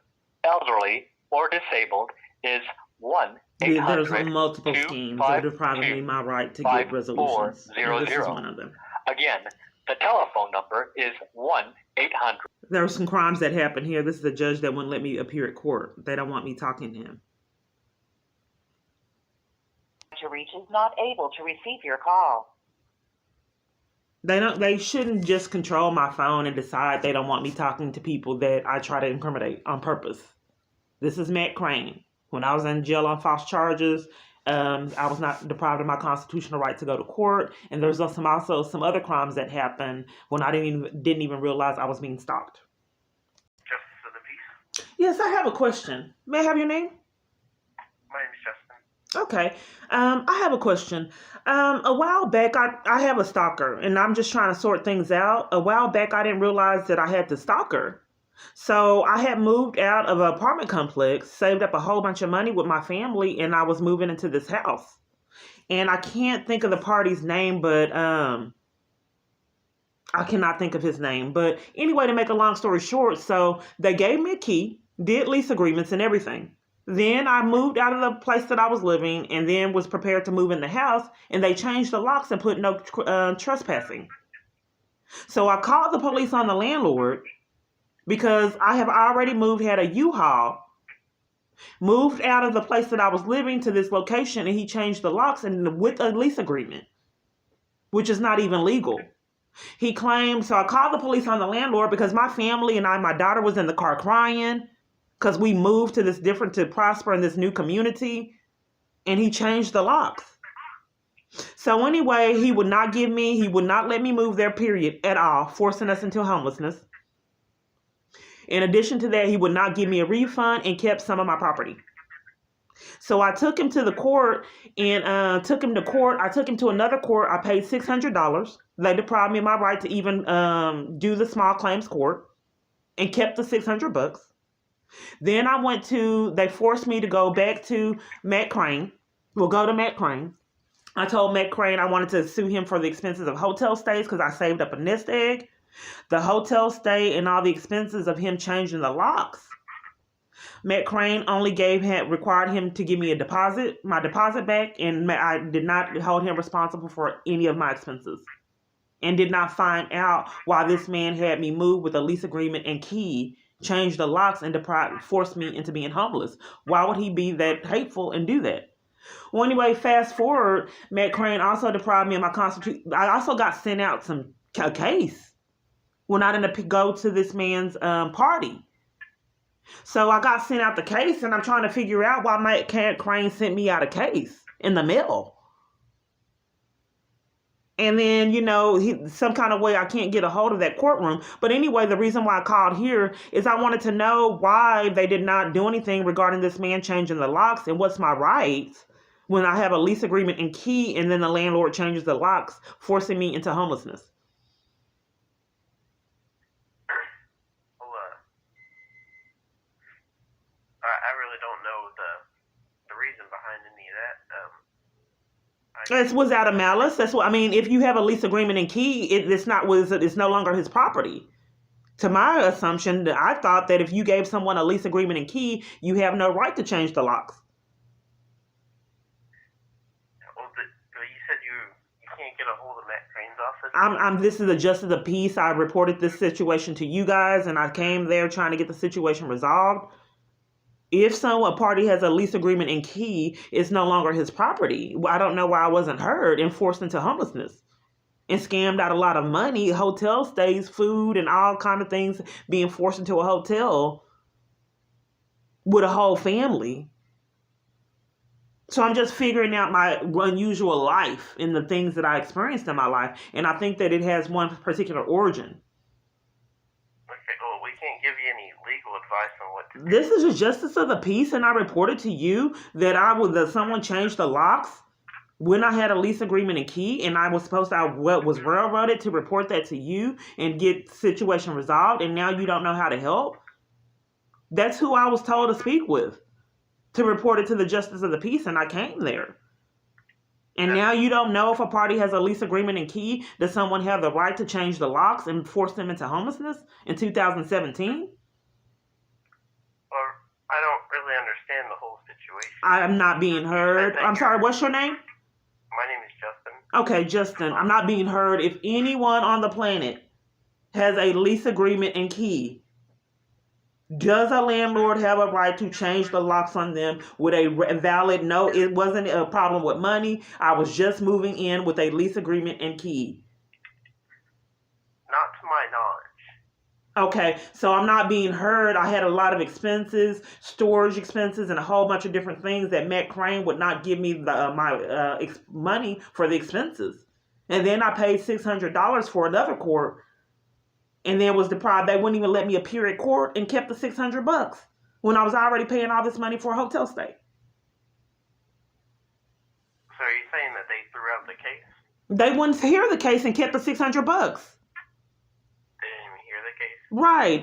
elderly, or disabled is 1-800. There's multiple schemes of depriving me my right to get resolutions. And this is one of them. Again, the telephone number is 1-800. There were some crimes that happened here. This is a judge that wouldn't let me appear at court. They don't want me talking to him. To reach is not able to receive your call. They shouldn't just control my phone and decide they don't want me talking to people that I try to incriminate on purpose. This is Matt Crane. When I was in jail on false charges, I was not deprived of my constitutional right to go to court, and there's also some other crimes that happened when I didn't even realize I was being stalked. Justice of the Peace. Yes, I have a question. May I have your name? My name is Justin. Okay. I have a question. A while back, I have a stalker, and I'm just trying to sort things out. A while back, I didn't realize that I had the stalker. So I had moved out of an apartment complex, saved up a whole bunch of money with my family, and I was moving into this house. And I can't think of the party's name, but I cannot think of his name. But anyway, to make a long story short, so they gave me a key, did lease agreements and everything. Then I moved out of the place that I was living and then was prepared to move in the house, and they changed the locks and put no trespassing. So I called the police on the landlord because I have already moved, had a U-Haul, moved out of the place that I was living to this location, and he changed the locks and with a lease agreement, which is not even legal. He claimed, so I called the police on the landlord because my family and my daughter was in the car crying because we moved to prosper in this new community, and he changed the locks. So anyway, he would not let me move there, period, at all, forcing us into homelessness. In addition to that, he would not give me a refund and kept some of my property. So I took him to the court and took him to court. I took him to another court. I paid $600. They deprived me of my right to even do the small claims court and kept the $600. Then they forced me to go back to Matt Crane. We'll go to Matt Crane. I told Matt Crane I wanted to sue him for the expenses of hotel stays because I saved up a nest egg, the hotel stay, and all the expenses of him changing the locks. Matt Crane only required him to give me my deposit back, and I did not hold him responsible for any of my expenses, and did not find out why this man had me move with a lease agreement and key, change the locks, and forced me into being homeless. Why would he be that hateful and do that? Well, anyway, fast forward, Matt Crane also deprived me of my constitution. I also got sent out a case when I didn't go to this man's party. So I got sent out the case, and I'm trying to figure out why Matt Crane sent me out a case in the mail. And then, some kind of way I can't get a hold of that courtroom. But anyway, the reason why I called here is I wanted to know why they did not do anything regarding this man changing the locks, and what's my rights when I have a lease agreement and key, and then the landlord changes the locks, forcing me into homelessness. Well, I really don't know the reason behind any of that. It was out of malice. That's what I mean. If you have a lease agreement and key, it's no longer his property. To my assumption, I thought that if you gave someone a lease agreement and key, you have no right to change the locks. Well, you said you can't get a hold of Matt Crane's office? This is a justice of the peace. I reported this situation to you guys, and I came there trying to get the situation resolved. If a party has a lease agreement and key, it's no longer his property. I don't know why I wasn't heard and forced into homelessness and scammed out a lot of money, hotel stays, food, and all kind of things, being forced into a hotel with a whole family. So I'm just figuring out my unusual life and the things that I experienced in my life. And I think that it has one particular origin. Okay, well, we can't give you any legal advice on what to do. This is a justice of the peace, and I reported to you that someone changed the locks when I had a lease agreement and key, and I was was railroaded to report that to you and get the situation resolved, and now you don't know how to help? That's who I was told to speak with, to report it to the justice of the peace, and I came there. And now you don't know if a party has a lease agreement and key, does someone have the right to change the locks and force them into homelessness in 2017? Well, I don't really understand the whole situation. I'm not being heard. I'm sorry, what's your name? My name is Justin. Okay, Justin, I'm not being heard. If anyone on the planet has a lease agreement and key, does a landlord have a right to change the locks on them with a valid, no, it wasn't a problem with money. I was just moving in with a lease agreement and key. Not to my knowledge. Okay, so I'm not being heard. I had a lot of expenses, storage expenses, and a whole bunch of different things that Matt Crane would not give me my money for the expenses. And then I paid $600 for another court, and then was deprived. They wouldn't even let me appear at court and kept the $600 when I was already paying all this money for a hotel stay. So are you saying that they threw out the case? They wouldn't hear the case and kept the $600. They didn't even hear the case? Right.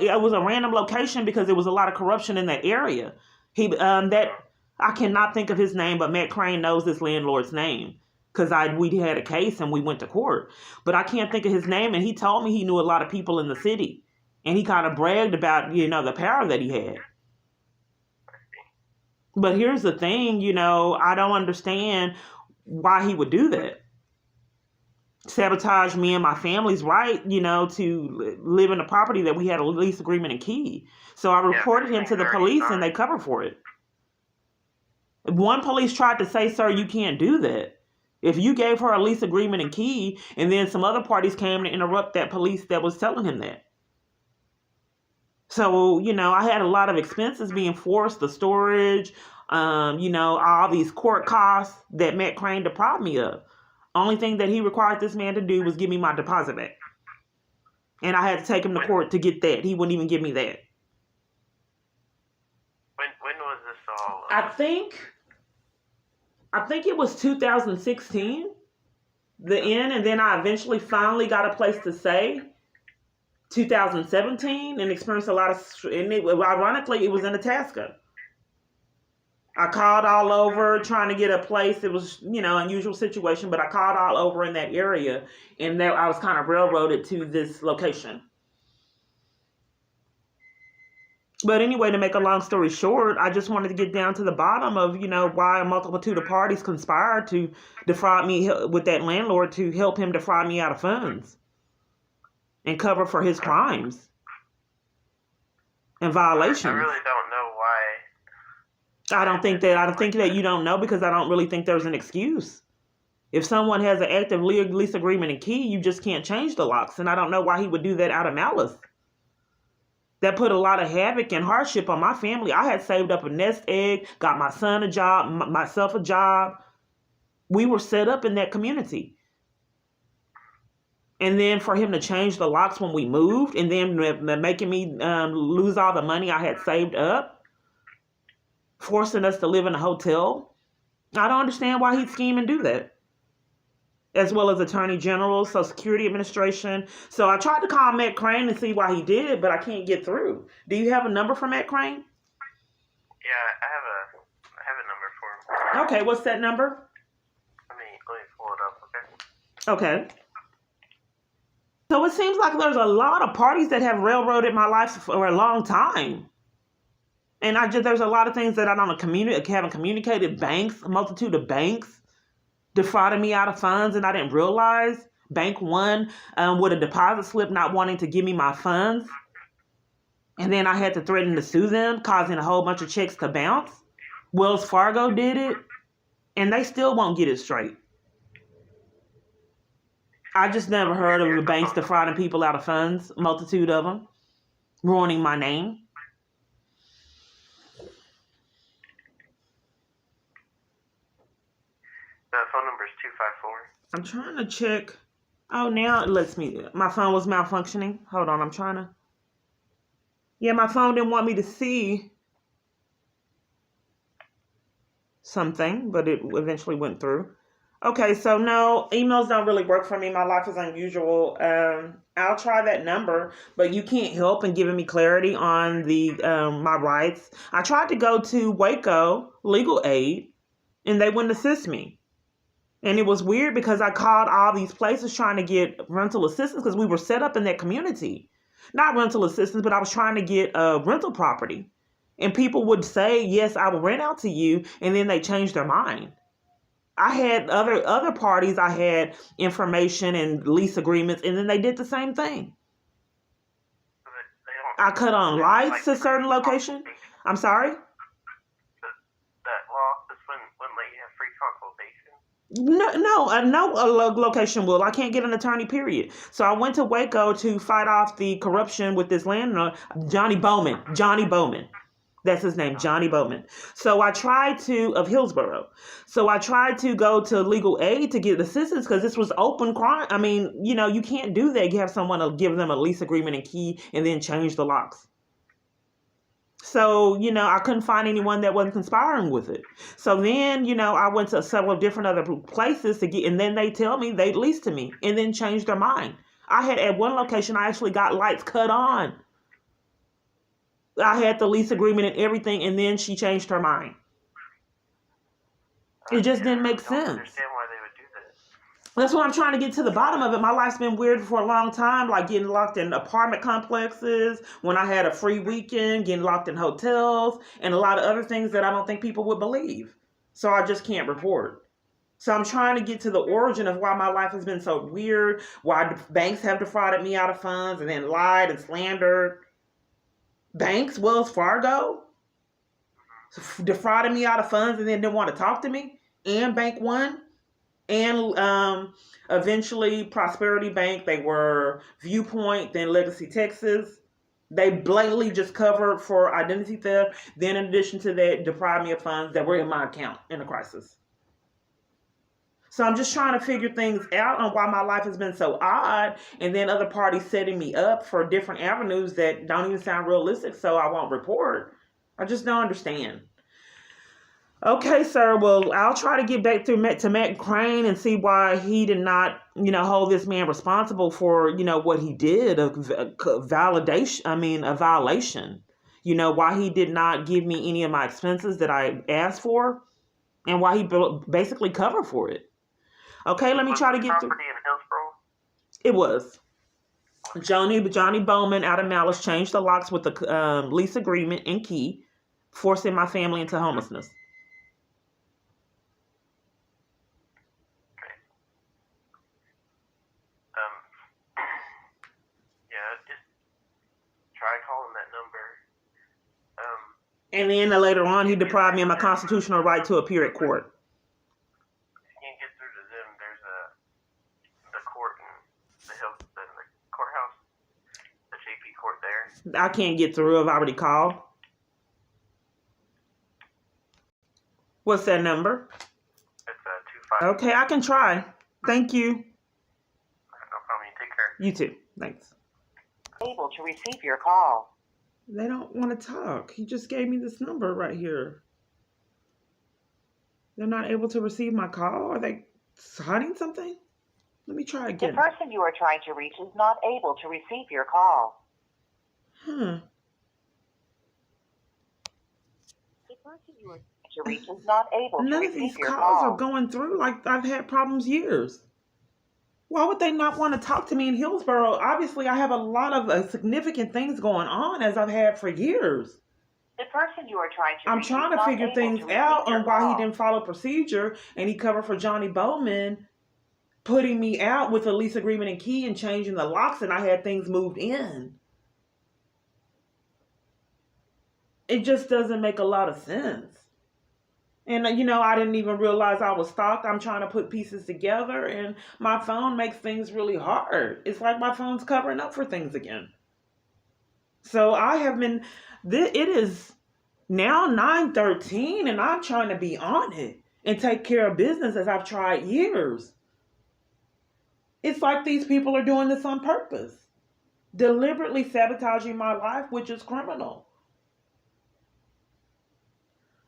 It was a random location because there was a lot of corruption in that area. I cannot think of his name, but Matt Crane knows this landlord's name because we had a case and we went to court. But I can't think of his name, and he told me he knew a lot of people in the city, and he kind of bragged about, the power that he had. But here's the thing, I don't understand why he would do that. Sabotage me and my family's right, to live in a property that we had a lease agreement and key. So I reported him to the police and they covered for it. One police tried to say, sir, you can't do that. If you gave her a lease agreement and key, and then some other parties came to interrupt that police that was telling him that. So, I had a lot of expenses being forced, the storage, all these court costs that Matt Crane deprived me of. Only thing that he required this man to do was give me my deposit back. And I had to take him to court to get that. He wouldn't even give me that. When was this all? I think it was 2016, the end, and then I eventually finally got a place to stay. 2017, and experienced a lot of, ironically, it was in Itasca. I called all over trying to get a place. It was, unusual situation, but I called all over in that area, and I was kind of railroaded to this location. But anyway, to make a long story short, I just wanted to get down to the bottom of, why a multitude of parties conspired to defraud me with that landlord to help him defraud me out of funds and cover for his crimes and violations. I really don't know why. I don't think that you don't know, because I don't really think there's an excuse. If someone has an active lease agreement and key, you just can't change the locks. And I don't know why he would do that out of malice. That put a lot of havoc and hardship on my family. I had saved up a nest egg, got my son a job, myself a job. We were set up in that community. And then for him to change the locks when we moved, and then making me lose all the money I had saved up, forcing us to live in a hotel. I don't understand why he'd scheme and do that. As well as Attorney General, Social Security Administration. So I tried to call Matt Crane and see why he did it, but I can't get through. Do you have a number for Matt Crane? Yeah, I have a number for him. Okay, what's that number? Let me pull it up, okay? Okay. So it seems like there's a lot of parties that have railroaded my life for a long time. And there's a lot of things that I haven't communicated. Banks, a multitude of banks defrauded me out of funds, and I didn't realize. Bank One with a deposit slip not wanting to give me my funds. And then I had to threaten to sue them, causing a whole bunch of checks to bounce. Wells Fargo did it, and they still won't get it straight. I just never heard of the banks defrauding people out of funds, a multitude of them, ruining my name. The phone number is 254. I'm trying to check. Oh, now it lets me. My phone was malfunctioning. Hold on, I'm trying to. Yeah, my phone didn't want me to see something, but it eventually went through. Okay, so no, emails don't really work for me. My life is unusual. I'll try that number, but you can't help in giving me clarity on my rights. I tried to go to Waco Legal Aid, and they wouldn't assist me. And it was weird because I called all these places trying to get rental assistance because we were set up in that community. Not rental assistance, but I was trying to get a rental property. And people would say, yes, I will rent out to you, and then they changed their mind. I had other parties, I had information and lease agreements, and then they did the same thing. I cut on lights to a certain location. I'm sorry? That law, this wouldn't let you have free consultation? No location will. I can't get an attorney, period. So I went to Waco to fight off the corruption with this landlord, Johnny Bowman. Johnny Bowman. That's his name, Johnny Bowman. So I tried to, of Hillsborough. So I tried to go to legal aid to get assistance because this was open crime. I mean, you can't do that. You have someone to give them a lease agreement and key and then change the locks. So, I couldn't find anyone that wasn't conspiring with it. So then, I went to several different other places to get, and then they tell me they leased to me and then changed their mind. I had at one location, I actually got lights cut on. I had the lease agreement and everything, and then she changed her mind. It just didn't make sense. I don't understand why they would do that. That's what I'm trying to get to the bottom of it. My life's been weird for a long time, like getting locked in apartment complexes, when I had a free weekend, getting locked in hotels, and a lot of other things that I don't think people would believe. So I just can't report. So I'm trying to get to the origin of why my life has been so weird, why banks have defrauded me out of funds and then lied and slandered. Banks, Wells Fargo, defrauded me out of funds and then didn't want to talk to me, and Bank One, and eventually Prosperity Bank. They were Viewpoint, then Legacy Texas. They blatantly just covered for identity theft. Then in addition to that, deprived me of funds that were in my account in a crisis. So I'm just trying to figure things out on why my life has been so odd, and then other parties setting me up for different avenues that don't even sound realistic, so I won't report. I just don't understand. Okay, sir. Well, I'll try to get back to Matt Crane and see why he did not, hold this man responsible for, what he did, a violation. Why he did not give me any of my expenses that I asked for, and why he basically covered for it. Okay, let me try to get through. Property in Hillsborough? It was. Johnny Bowman out of Malice changed the locks with the lease agreement and key, forcing my family into homelessness. Okay. Just try calling that number. And then later on, he deprived me of my constitutional right to appear at court. I can't get through. I've already called. What's that number? It's 25. Okay, I can try. Thank you. No problem. You take care. You too. Thanks. Able to receive your call. They don't want to talk. He just gave me this number right here. They're not able to receive my call? Are they hiding something? Let me try again. The person you are trying to reach is not able to receive your call. The person you are trying to reach is not able to None of receive these your calls call. are going through. Like, I've had problems years. Why would they not want to talk to me in Hillsborough? Obviously, I have a lot of significant things going on, as I've had for years. The person you are trying to I'm reach trying is to not figure able things to receive out your on why call. he didn't follow procedure, and he covered for Johnny Bowman putting me out with a lease agreement and key and changing the locks, and I had things moved in. It just doesn't make a lot of sense. And, I didn't even realize I was stalked. I'm trying to put pieces together, and my phone makes things really hard. It's like my phone's covering up for things again. So I have been, it is now 9:13, and I'm trying to be on it and take care of business as I've tried years. It's like these people are doing this on purpose, deliberately sabotaging my life, which is criminal.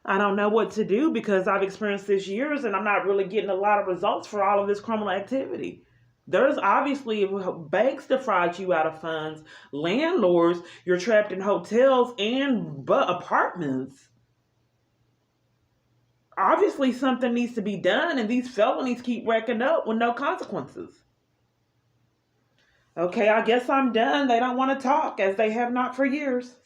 I don't know what to do because I've experienced this years and I'm not really getting a lot of results for all of this criminal activity. There's obviously banks defraud you out of funds, landlords, you're trapped in hotels and apartments. Obviously something needs to be done, and these felonies keep racking up with no consequences. Okay, I guess I'm done. They don't want to talk, as they have not for years.